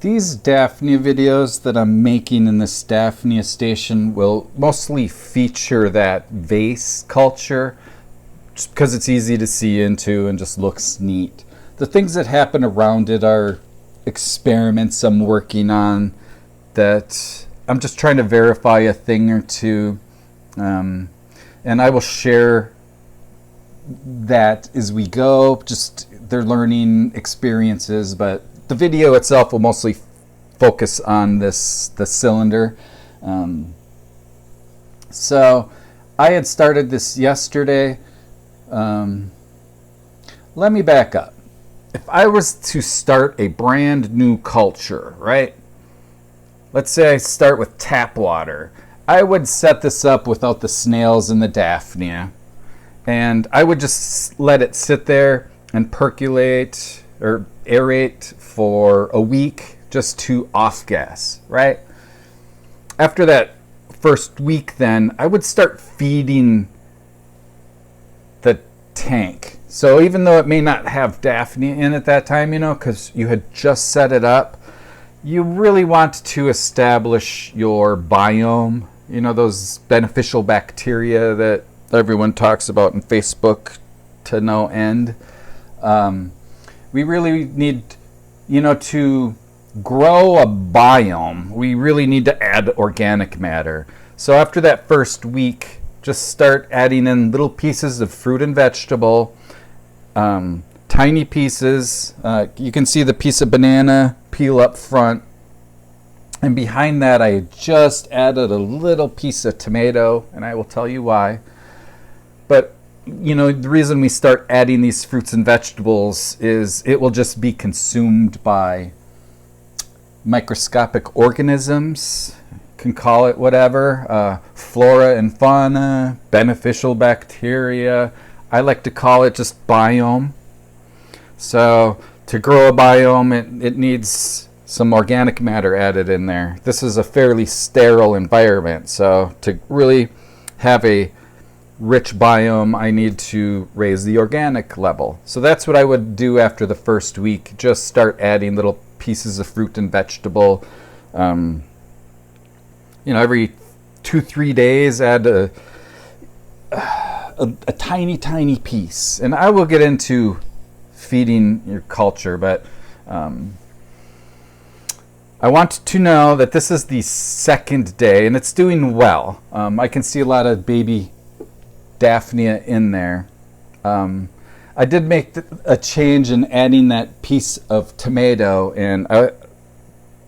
These Daphnia videos that I'm making in this Daphnia station will mostly feature that vase culture just because it's easy to see into and just looks neat. The things that happen around it are experiments I'm working on that I'm just trying to verify a thing or two, and I will share that as we go. Just they're learning experiences, but the video itself will mostly focus on the cylinder. So I had started this yesterday. Let me back up. If I was to start a brand new culture, right? Let's say I start with tap water. I would set this up without the snails and the Daphnia. And I would just let it sit there and percolate or aerate for a week just to off gas, right? After that first week, then I would start feeding the tank. So even though it may not have Daphnia in at that time, because you had just set it up, you really want to establish your biome, those beneficial bacteria that everyone talks about in Facebook to no end. We really need, to grow a biome, we really need to add organic matter. So after that first week, just start adding in little pieces of fruit and vegetable, tiny pieces. You can see the piece of banana peel up front. And behind that, I just added a little piece of tomato, and I will tell you why. But, the reason we start adding these fruits and vegetables is it will just be consumed by microscopic organisms, can call it whatever, flora and fauna, beneficial bacteria. I like to call it just biome. So to grow a biome, it needs some organic matter added in there. This is a fairly sterile environment, so to really have a rich biome, I need to raise the organic level. So that's what I would do after the first week. Just start adding little pieces of fruit and vegetable. Every 2-3 days, add a tiny piece. And I will get into feeding your culture, but I want to know that this is the second day, and it's doing well. I can see a lot of baby Daphnia in there. I did make a change in adding that piece of tomato, and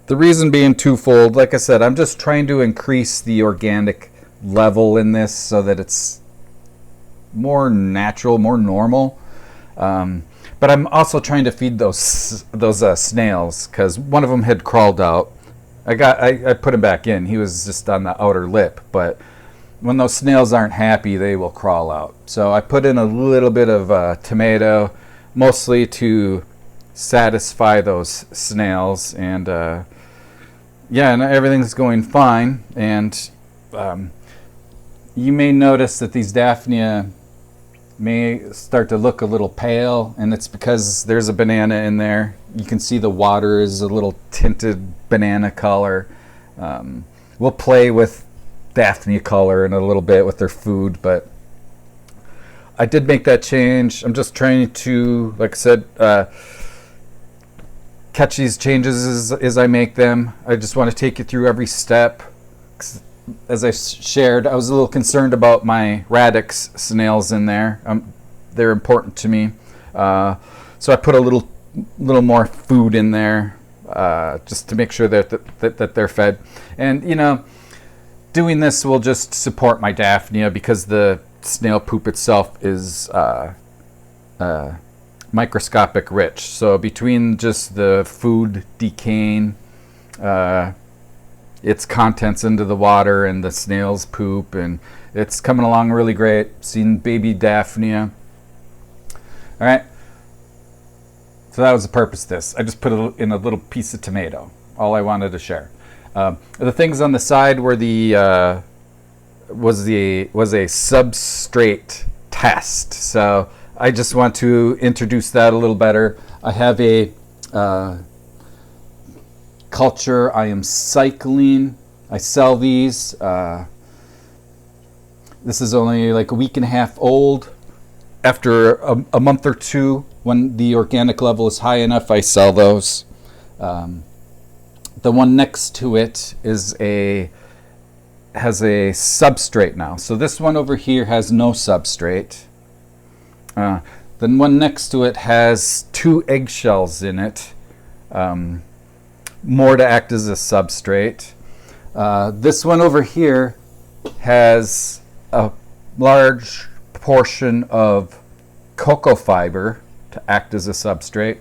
the reason being twofold. Like I said, I'm just trying to increase the organic level in this so that it's more natural, more normal. But I'm also trying to feed those snails, because one of them had crawled out. I put him back in. He was just on the outer lip, but when those snails aren't happy, they will crawl out. So I put in a little bit of tomato, mostly to satisfy those snails, and and everything's going fine. And you may notice that these Daphnia may start to look a little pale, and it's because there's a banana in there. You can see the water is a little tinted banana color. We'll play with Daphnia color in a little bit with their food, but I did make that change. I'm just trying to, like I said, catch these changes as I make them. I just want to take you through every step. As I shared, I was a little concerned about my radix snails in there. They're important to me. So I put a little more food in there just to make sure that they're fed. And, doing this will just support my Daphnia because the snail poop itself is microscopic rich. So between just the food decaying, its contents into the water and the snail's poop, and it's coming along really great. Seen baby Daphnia. All right. So that was the purpose of this. I just put in a little piece of tomato. All I wanted to share. The things on the side were was a substrate test. So I just want to introduce that a little better. I have a culture I am cycling. I sell these. This is only like a week and a half old. After a month or two, when the organic level is high enough, I sell those. The one next to it has a substrate now. So this one over here has no substrate. The one next to it has 2 eggshells in it, more to act as a substrate. This one over here has a large portion of cocoa fiber to act as a substrate,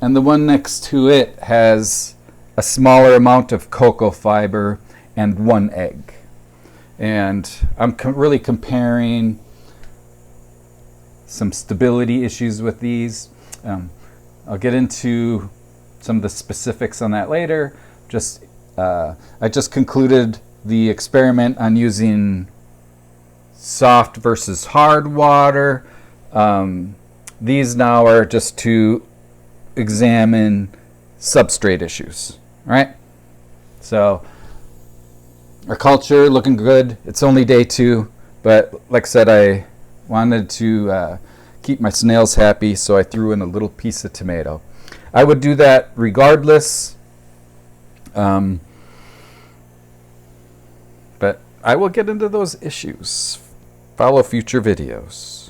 and the one next to it has a smaller amount of cocoa fiber and 1 egg. And I'm really comparing some stability issues with these. I'll get into some of the specifics on that later. I just concluded the experiment on using soft versus hard water. These now are just to examine substrate issues, right? So our culture looking good. It's only day 2, but like I said, I wanted to keep my snails happy, so I threw in a little piece of tomato. I would do that regardless, but I will get into those issues. Follow future videos.